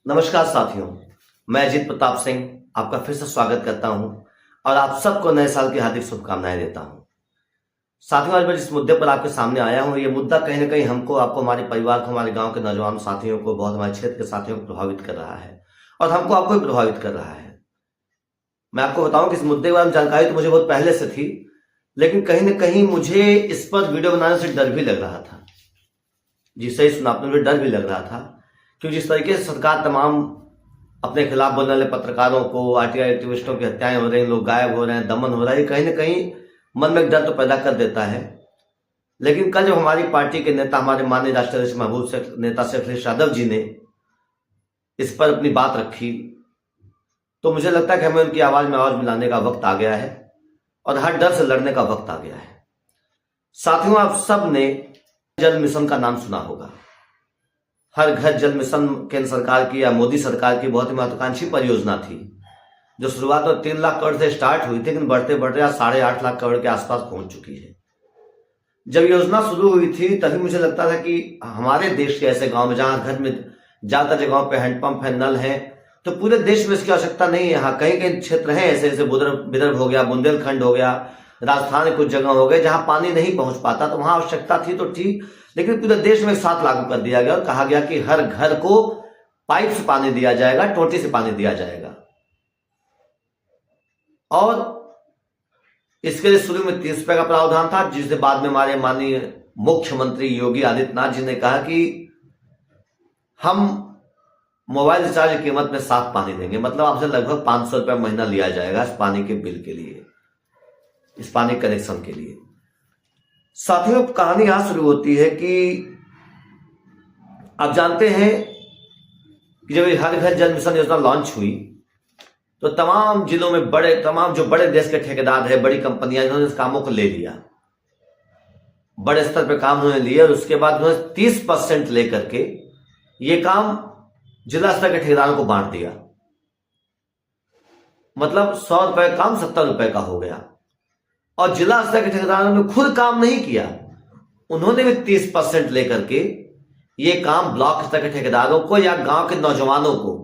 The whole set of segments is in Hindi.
नमस्कार साथियों, मैं अजीत प्रताप सिंह आपका फिर से स्वागत करता हूं और आप सबको नए साल की हार्दिक शुभकामनाएं देता हूं। साथियों, आज मैं जिस मुद्दे पर आपके सामने आया हूं, ये मुद्दा कहीं ना कहीं हमको, आपको, हमारे परिवार को, हमारे गांव के नौजवान साथियों को, बहुत हमारे क्षेत्र के साथियों को प्रभावित कर रहा है और हमको आपको भी प्रभावित कर रहा है। मैं आपको बताऊं कि इस मुद्दे के बारे में जानकारी तो मुझे बहुत पहले से थी, लेकिन कहीं ना कहीं मुझे इस पर वीडियो बनाने से डर भी लग रहा था। जी सही सुना आपने, मुझे डर भी लग रहा था, क्योंकि जिस तरीके से सरकार तमाम अपने खिलाफ बोलने वाले पत्रकारों को, आरटीआई एक्टिविस्टों की हत्याएं हो रही, लोग गायब हो रहे हैं, दमन हो रहा है, कहीं ना कहीं मन में एक डर तो पैदा कर देता है। लेकिन कल जब हमारी पार्टी के नेता, हमारे माननीय राष्ट्रीय अध्यक्ष महबूब से नेता शेख अखिलेश यादव जी ने इस पर अपनी बात रखी, तो मुझे लगता है कि हमें उनकी आवाज में आवाज मिलाने का वक्त आ गया है और हर डर से लड़ने का वक्त आ गया है। साथियों, आप सब ने जल मिशन का नाम सुना होगा। हर घर जल मिशन केंद्र सरकार की या मोदी सरकार की बहुत ही महत्वाकांक्षी परियोजना थी, जो शुरुआत में 3 लाख करोड़ से स्टार्ट हुई थी, लेकिन बढ़ते बढ़ते आज 8.5 लाख करोड़ के आसपास पहुंच चुकी है। जब योजना शुरू हुई थी तभी मुझे लगता था कि हमारे देश के ऐसे गांव में, जहां घर में ज्यादातर जगहों पे हैंडपंप है, नल है, तो पूरे देश में इसकी आवश्यकता नहीं है। हाँ, कहीं कहीं क्षेत्र हैं ऐसे, जैसे विदर्भ हो गया, बुंदेलखंड हो गया, राजस्थान के कुछ जगह हो गए जहां पानी नहीं पहुंच पाता, तो वहां आवश्यकता थी तो ठीक, लेकिन पूरे देश में एक साथ लागू कर दिया गया और कहा गया कि हर घर को पाइप से पानी दिया जाएगा, टोटी से पानी दिया जाएगा। और इसके लिए शुरू में 30 रुपए का प्रावधान था, जिसे बाद में हमारे माननीय मुख्यमंत्री योगी आदित्यनाथ जी ने कहा कि हम मोबाइल रिचार्ज की कीमत में साफ पानी देंगे, मतलब आपसे लगभग 500 रुपए महीना लिया जाएगा इस पानी के बिल के लिए, इस पानी कनेक्शन के लिए। साथियों, कहानी यहां शुरू होती है कि आप जानते हैं कि जब हर घर जल मिशन योजना लॉन्च हुई तो तमाम जिलों में तमाम जो बड़े देश के ठेकेदार है, बड़ी कंपनियां, इन्होंने इस कामों को ले लिया, बड़े स्तर पर काम उन्होंने लिए और उसके बाद उन्होंने 30% लेकर के ये काम जिला स्तर के ठेकेदारों को बांट दिया। मतलब 100 रुपए का काम 70 रुपए का हो गया और जिला स्तर के ठेकेदारों ने खुद काम नहीं किया, उन्होंने भी 30% लेकर के ये काम ब्लॉक स्तर के ठेकेदारों को या गांव के नौजवानों को,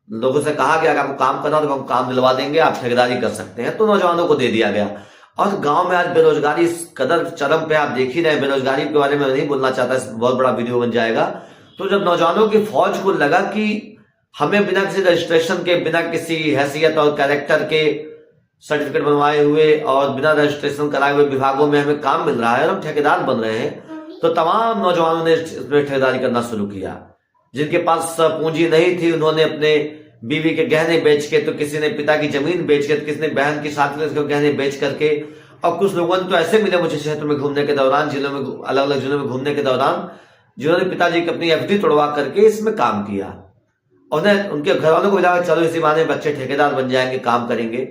लोगों से कहा गया कि आपको काम करना तो हम काम दिलवा देंगे, आप ठेकेदारी कर सकते हैं, तो नौजवानों को दे दिया गया। और गांव में आज बेरोजगारी इस कदर चरम पे, आप देख ही रहे, बेरोजगारी के बारे में नहीं बोलना चाहता, बहुत बड़ा वीडियो बन जाएगा। तो जब नौजवानों की फौज को लगा कि हमें बिना किसी रजिस्ट्रेशन के, बिना किसी हैसियत और कैरेक्टर के सर्टिफिकेट बनवाए हुए और बिना रजिस्ट्रेशन कराए हुए विभागों में हमें काम मिल रहा है और हम ठेकेदार बन रहे हैं, तो तमाम नौजवानों ने इसमें ठेकेदारी करना शुरू किया। जिनके पास पूंजी नहीं थी, उन्होंने अपने बीवी के गहने बेच के, तो किसी ने पिता की जमीन बेच के, तो किसी ने बहन की शादी के गहने बेच करके, और कुछ लोगों ने तो ऐसे मिले मुझे क्षेत्र में घूमने के दौरान, जिलों में, अलग अलग जिलों में घूमने के दौरान, जिन्होंने पिताजी की अपनी एफडी तोड़वा करके इसमें काम किया। उन्हें उनके घर वालों को मिला, चलो इसी बहाने बच्चे ठेकेदार बन जाएंगे, काम करेंगे,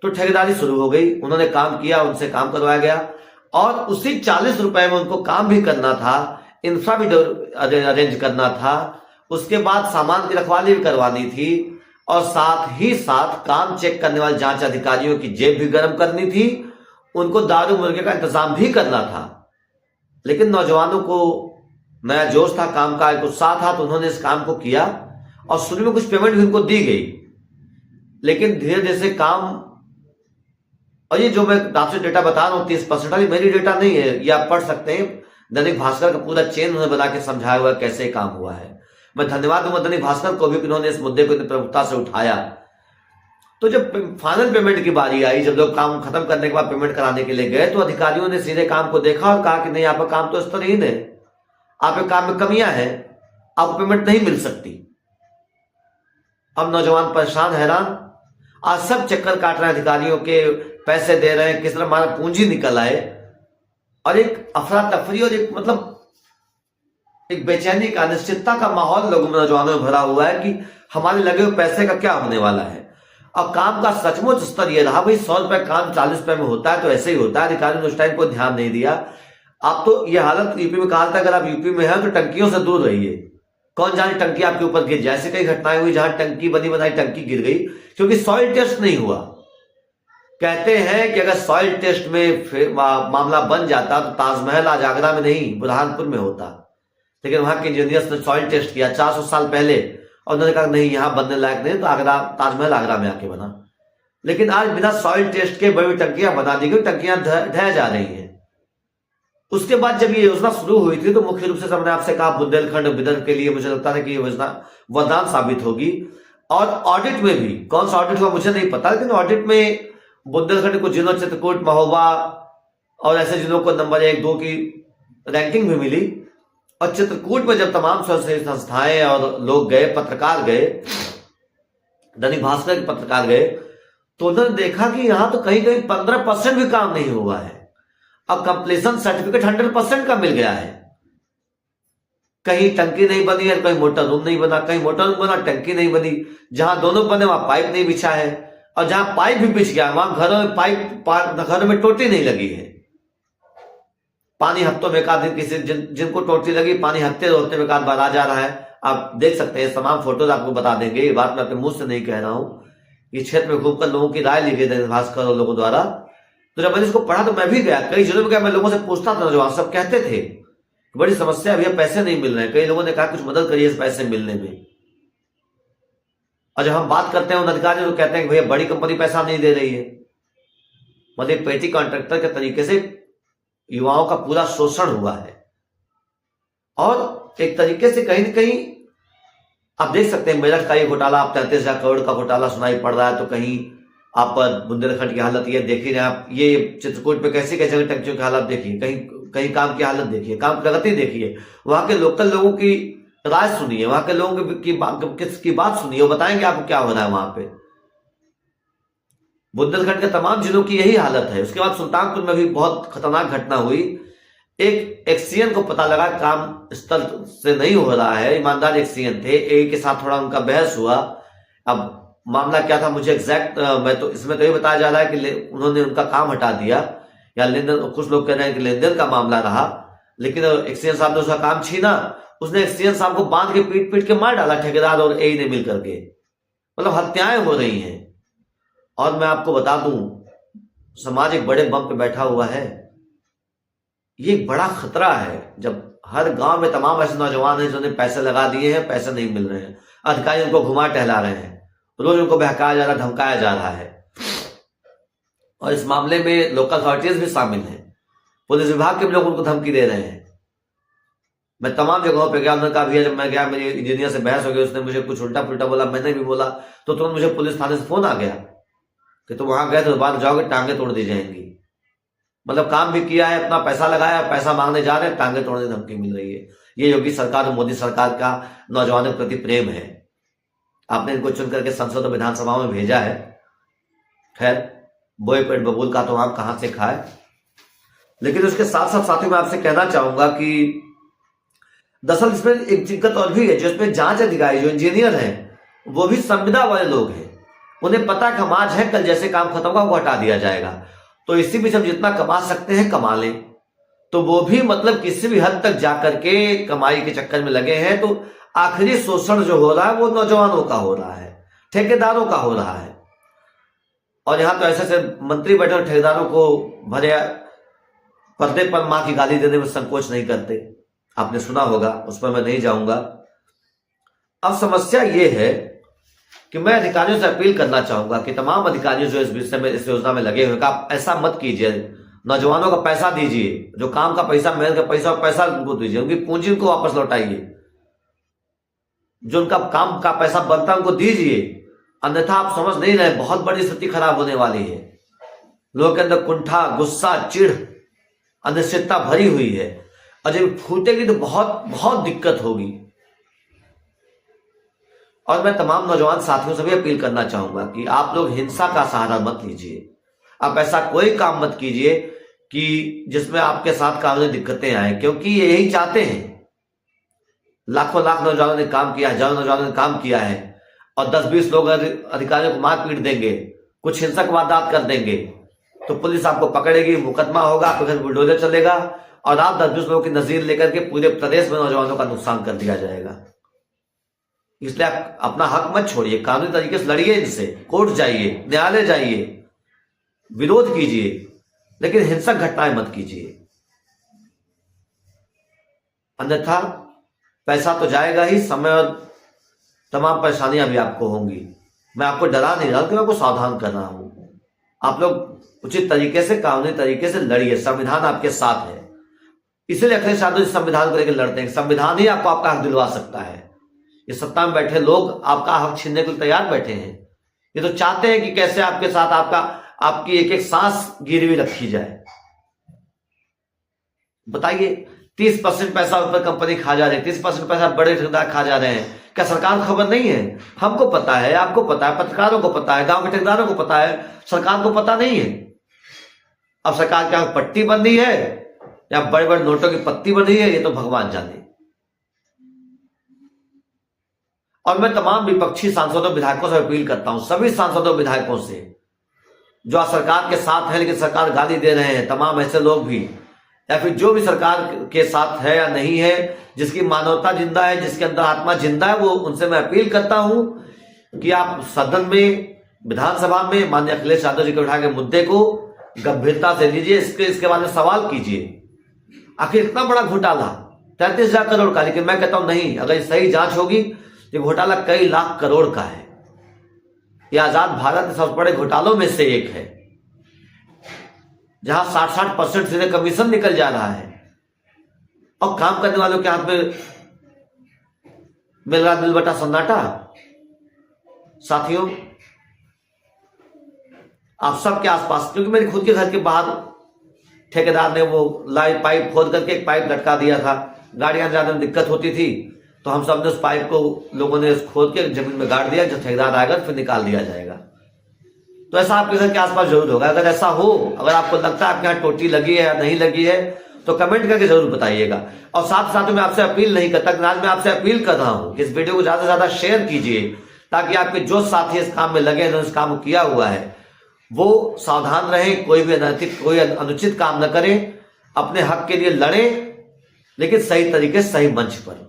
तो ठेकेदारी शुरू हो गई। उन्होंने काम किया, उनसे काम करवाया गया और उसी 40 रुपए में उनको काम भी करना था, इंफ्रा भी अरेंज करना था, उसके बाद सामान की रखवाली भी करवानी थी और साथ ही साथ काम चेक करने वाले जांच अधिकारियों की जेब भी गर्म करनी थी, उनको दारू मुर्गे का इंतजाम भी करना था। लेकिन नौजवानों को नया जोश था, काम का एक उत्साह था, तो उन्होंने इस काम को किया और शुरू में कुछ पेमेंट भी उनको दी गई, लेकिन धीरे धीरे से काम, और ये जो मैं आपसे डेटा बता रहा हूं 30%, अभी मेरी डेटा नहीं है, ये आप पढ़ सकते हैं, दैनिक भास्कर का पूरा चेन उन्होंने बना के समझाया हुआ कैसे काम हुआ है। मैं धन्यवाद दूंगा दैनिक भास्कर को भी, उन्होंने इस मुद्दे को इतनी प्रमुखता से उठाया। तो जब फाइनल पेमेंट की बारी आई, जब लोग काम खत्म करने के बाद पेमेंट कराने के लिए गए, तो अधिकारियों ने सीधे काम को देखा और कहा कि नहीं, आपका काम तो स्तरहीन है, आपके काम में कमियां हैं, आपको पेमेंट नहीं मिल सकती। अब नौजवान परेशान, हैरान, आज सब चक्कर काट रहे हैं, अधिकारियों के पैसे दे रहे हैं, किस तरह हमारा पूंजी निकल आए, और एक अफरा तफरी और एक मतलब एक बेचैनी का, अनिश्चितता का माहौल लोगों में, नौजवानों में भरा हुआ है कि हमारे लगे हुए पैसे का क्या होने वाला है। और काम का सचमुच स्तर यह रहा, भाई 100 रुपए काम 40 रुपए में होता है तो ऐसे ही होता है, अधिकारियों ने उस टाइम को ध्यान नहीं दिया। आप तो यह हालत यूपी में कहा था, अगर आप यूपी में हैं तो टंकियों से दूर रहिए, कौन जाने टंकी आपके ऊपर गिर जाए। ऐसी कई घटनाएं हुई जहां टंकी बनी बनाई टंकी गिर गई, क्योंकि सॉइल टेस्ट नहीं हुआ। कहते हैं कि अगर सॉइल टेस्ट में मामला बन जाता तो ताजमहल आज आगरा में नहीं, बुरहानपुर में होता, लेकिन वहां के इंजीनियर्स ने सॉइल टेस्ट किया 400 साल पहले, और उन्होंने कहा नहीं यहाँ बनने लायक नहीं, तो आगरा, ताजमहल आगरा में आके बना। लेकिन आज बिना सॉइल टेस्ट के बड़ी टंकियां बना दी गई, टंकियां ढह जा रही हैं। उसके बाद जब ये योजना शुरू हुई थी तो मुख्य रूप से हमने आपसे कहा बुंदेलखंड विदर्भ के लिए मुझे लगता था कि ये योजना वरदान साबित होगी। और ऑडिट में भी, कौन सा ऑडिट हुआ मुझे नहीं पता, लेकिन ऑडिट में बुंदेलखंड को जिलों, चित्रकूट, महोबा और ऐसे जिलों को नंबर 1, 2 की रैंकिंग भी मिली। और चित्रकूट में जब तमाम स्वयंसेवी संस्थाएं और लोग गए, पत्रकार गए, दैनिक भास्कर के पत्रकार गए, तो उन्होंने देखा कि यहां तो कहीं कहीं 15% भी काम नहीं हुआ है। अब कंप्लीशन सर्टिफिकेट 100% का मिल गया है। कहीं टंकी नहीं बनी है, कहीं मोटर रूम नहीं बना, कहीं मोटर रूम बना, टंकी नहीं बनी। जहां दोनों बने वहां पाइप नहीं बिछा है, और जहां पाइप भी बिछ गया वहां घरों में घरों में टोटी नहीं लगी है। पानी हफ्तों में एक आध दिन किसी जिनको टोटी लगी, पानी हफ्ते में एक आध बार आ जा रहा है। आप देख सकते हैं, तमाम फोटोज आपको बता देंगे। ये बात मैं अपने मुंह से नहीं कह रहा हूं, इस क्षेत्र में घूमकर लोगों की राय ली गई दैनिक भास्कर और लोगों द्वारा। तो जब मैंने इसको पढ़ा तो मैं भी गया, कई जिलों में गया, मैं लोगों से पूछता था, जो सब कहते थे बड़ी समस्या है भैया, पैसे नहीं मिल रहे हैं। कई लोगों ने कहा कुछ मदद करिए इस पैसे मिलने में। और जब हम बात करते हैं उन अधिकारियों तो कहते हैं कि भैया बड़ी कंपनी पैसा नहीं दे रही है। मतलब पेटी कॉन्ट्रैक्टर के तरीके से युवाओं का पूरा शोषण हुआ है। और एक तरीके से कहीं ना कहीं आप देख सकते हैं, मेरठ का ये घोटाला, आप 33,000 करोड़ का घोटाला सुनाई पड़ रहा है, तो कहीं आप बुंदेलखंड की हालत ये देख ही रहे हैं आप। ये चित्रकूट पे कैसे कैसे टंकियों की हालत देखिए, कहीं कहीं काम की हालत देखिए, काम प्रगति देखिए, वहां के लोकल लोगों की राय सुनिए, वहां के लोगों की बात सुनिए, वो बताएंगे आपको क्या हो रहा है वहां पे। बुंदेलखंड के तमाम जिलों की यही हालत है। उसके बाद सुल्तानपुर में भी बहुत खतरनाक घटना हुई। एक एक्सीएन को पता लगा काम स्थल से नहीं हो रहा है, ईमानदार एक्सीएन थे, ए के साथ थोड़ा उनका बहस हुआ। अब मामला क्या था मुझे एग्जैक्ट, मैं तो इसमें तो ये बताया जा रहा है कि उन्होंने उनका काम हटा दिया, या लेनदेन, कुछ लोग कह रहे हैं कि लेनदेन का मामला रहा, लेकिन एक्सीएन साहब ने उसका काम छीना। उसने एक्सीएन साहब को बांध के पीट पीट के मार डाला, ठेकेदार और ए ने मिलकर के। मतलब हत्याएं हो रही हैं। और मैं आपको बता दूं, समाज एक बड़े बम पे बैठा हुआ है। ये एक बड़ा खतरा है जब हर गांव में तमाम ऐसे नौजवान हैं जिन्होंने पैसे लगा दिए हैं, पैसे नहीं मिल रहे हैं, अधिकारी उनको घुमा टहला रहे हैं, रोज उनको बहकाया जा रहा है, धमकाया जा रहा है। और इस मामले में लोकल अथॉरिटीज भी शामिल हैं, पुलिस विभाग के भी लोग उनको धमकी दे रहे हैं। मैं तमाम जगहों पे गया, उन्होंने कहा भैया जब मैं गया मेरी इंजीनियर से बहस हो गई, उसने मुझे कुछ उल्टा पुल्टा बोला, मैंने भी बोला, तो तुरंत मुझे पुलिस थाने से फोन आ गया कि तुम वहां गए तो बाद जाओगे टांगे तोड़ दी जाएंगी। मतलब काम भी किया है, अपना पैसा लगाया, पैसा मांगने जा रहे हैं, टांगे तोड़ने की धमकी मिल रही है। ये योगी सरकार और मोदी सरकार का नौजवानों के प्रति प्रेम है। आपने इनको चुन करके संसद और विधानसभा में भेजा है। खैर, बोए पेट बबूल का तो आम कहां से खाए। लेकिन उसके साथ साथ साथियों मैं आपसे कहना चाहूंगा कि दरअसल इसमें एक दिक्कत और भी है, जो इसमें जांच अधिकारी, जो इंजीनियर हैं, वो भी संविदा वाले लोग हैं। उन्हें पता कि हम आज है, कल जैसे काम खत्म होगा वो हटा दिया जाएगा, तो इसी बीच हम जितना कमा सकते हैं कमा लें। तो वो भी मतलब किसी भी हद तक जाकर के कमाई के चक्कर में लगे हैं। तो आखिरी शोषण जो हो रहा है वो नौजवानों का हो रहा है, ठेकेदारों का हो रहा है। और यहां तो ऐसे ऐसे मंत्री बैठे और ठेकेदारों को भरे पर्दे पर मां की गाली देने में संकोच नहीं करते। आपने सुना होगा, उस पर मैं नहीं जाऊंगा। अब समस्या ये है कि मैं अधिकारियों से अपील करना चाहूंगा कि तमाम अधिकारियों जो इस विषय में, इस योजना में लगे हुए, आप ऐसा मत कीजिए। नौजवानों का पैसा दीजिए, जो काम का पैसा, मेहनत का पैसा, पैसा उनको दीजिए, उनकी पूंजी उनको वापस लौटाइए, जो उनका काम का पैसा बनता है उनको दीजिए। अन्यथा आप समझ नहीं रहे, बहुत बड़ी स्थिति खराब होने वाली है। लोगों के अंदर कुंठा, गुस्सा, चिढ़, अनिश्चितता भरी हुई है, और जब फूटेगी तो बहुत बहुत दिक्कत होगी। और मैं तमाम नौजवान साथियों से भी अपील करना चाहूंगा कि आप लोग हिंसा का सहारा मत लीजिए। आप ऐसा कोई काम मत कीजिए कि जिसमें आपके साथ कानूनी दिक्कतें आए, क्योंकि ये यही चाहते हैं। लाखों लाख नौजवानों ने काम किया, हजारों नौजवानों ने काम किया है, और 10-20 लोग अधिकारियों को मार पीट देंगे, कुछ हिंसक वारदात कर देंगे, तो पुलिस आपको पकड़ेगी, मुकदमा होगा, आपके घर बुलडोजर चलेगा, और आप 10-20 लोगों की नजीर लेकर के पूरे प्रदेश में नौजवानों का नुकसान कर दिया जाएगा। इसलिए आप अपना हक मत छोड़िए, कानूनी तरीके से लड़िए इनसे, कोर्ट जाइए, न्यायालय जाइए, विरोध कीजिए, लेकिन हिंसक घटनाएं मत कीजिए। अन्यथा पैसा तो जाएगा ही, समय और तमाम परेशानियां भी आपको होंगी। मैं आपको डरा नहीं रहा, मैं आपको सावधान कर रहा हूं। आप लोग उचित तरीके से, कानूनी तरीके से लड़िए, संविधान आपके साथ है। इसलिए अखिलेश यादव जी संविधान को लेकर लड़ते हैं। संविधान ही आपको आपका हक दिलवा सकता है। ये सत्ता में बैठे लोग आपका हक छीनने के लिए तैयार बैठे हैं। ये तो चाहते हैं कि कैसे आपके साथ आपकी एक एक सांस गिरवी रखी जाए। बताइए, 30% पैसा ऊपर कंपनी खा जा रही है, 30% पैसा बड़े ठेकेदार खा जा रहे हैं। क्या सरकार को खबर नहीं है? हमको पता है, आपको पता है, पत्रकारों को पता है, गांव के ठेकेदारों को पता है, सरकार को पता नहीं है। अब सरकार क्या पट्टी बन रही है या बड़े बड़े नोटों की पत्ती बन रही है, ये तो भगवान जाने। और मैं तमाम विपक्षी सांसदों विधायकों से अपील करता हूं, सभी सांसदों विधायकों से जो सरकार के साथ है लेकिन सरकार गाली दे रहे हैं, तमाम ऐसे लोग भी, या फिर जो भी सरकार के साथ है या नहीं है, जिसकी मानवता जिंदा है, जिसके अंदर आत्मा जिंदा है, वो उनसे मैं अपील करता हूं कि आप सदन में, विधानसभा में माननीय अखिलेश यादव जी के उठा के मुद्दे को गंभीरता से लीजिए, इसके बारे में सवाल कीजिए। आखिर इतना बड़ा घोटाला 33,000 करोड़ का, लेकिन मैं कहता हूं नहीं, अगर सही जांच होगी ये घोटाला कई लाख करोड़ का है। यह आजाद भारत के सबसे बड़े घोटालों में से एक है, जहां 60% सीधे कमीशन निकल जा रहा है और काम करने वालों के हाथ में मिल रहा दिल बटा सन्नाटा। साथियों, आप सबके आसपास, क्योंकि मेरे खुद के घर के बाहर ठेकेदार ने वो लाइव पाइप खोद करके एक पाइप लटका दिया था, गाड़ियां जाने में दिक्कत होती थी, तो हम सब ने उस पाइप को, लोगों ने खोद के जमीन में गाड़ दिया, जब ठेकेदार आएगा फिर निकाल दिया जाएगा। तो ऐसा आपके घर के आसपास जरूर होगा। अगर ऐसा हो, अगर आपको लगता है आपके यहाँ टोटी लगी है या नहीं लगी है, तो कमेंट करके जरूर बताइएगा। और साथ साथ मैं आपसे अपील नहीं करता, आज मैं आपसे अपील कर रहा हूं कि इस वीडियो को ज्यादा से ज्यादा शेयर कीजिए, ताकि आपके जो साथी इस काम में लगे, इन्होंने इस काम को किया हुआ है, वो सावधान रहें, कोई भी अनैतिक, कोई अनुचित काम न करें, अपने हक के लिए लड़ें, लेकिन सही तरीके से, सही मंच पर।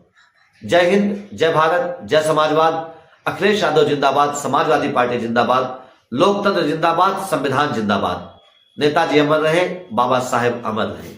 जय हिंद, जय भारत, जय समाजवाद। अखिलेश यादव जिंदाबाद, समाजवादी पार्टी जिंदाबाद, लोकतंत्र जिंदाबाद, संविधान जिंदाबाद। नेताजी अमर रहे, बाबा साहेब अमर रहे।